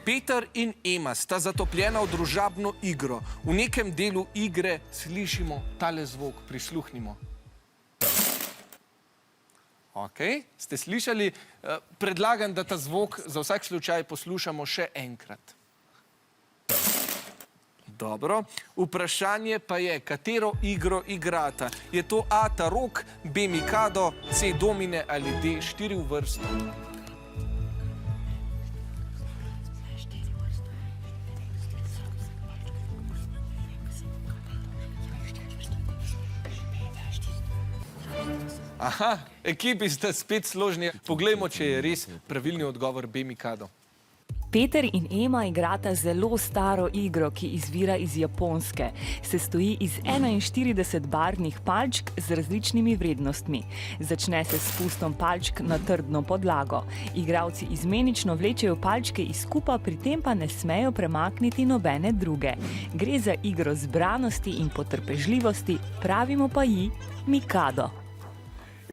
Peter in Ema sta zatopljena v družabno igro. V nekem delu igre slišimo tale zvok, prisluhnimo. Ok, ste slišali? Predlagam, da ta zvok za vsak slučaj poslušamo še enkrat. Dobro. Vprašanje pa je, katero igro igrata? Je to A. Tarok, B. Mikado, C. Domine ali D. 4 v vrsto? Aha, ekipi ste spet složni. Poglejmo, če je res pravilni odgovor B. Mikado. Peter in Ema igrata zelo staro igro, ki izvira iz Japonske. Sestoji iz 41 barvnih palčk z različnimi vrednostmi. Začne se s spustom palčk na trdno podlago. Igralci izmenično vlečejo palčke iz kupa, pri tem pa ne smejo premakniti nobene druge. Gre za igro zbranosti in potrpežljivosti, pravimo pa ji Mikado.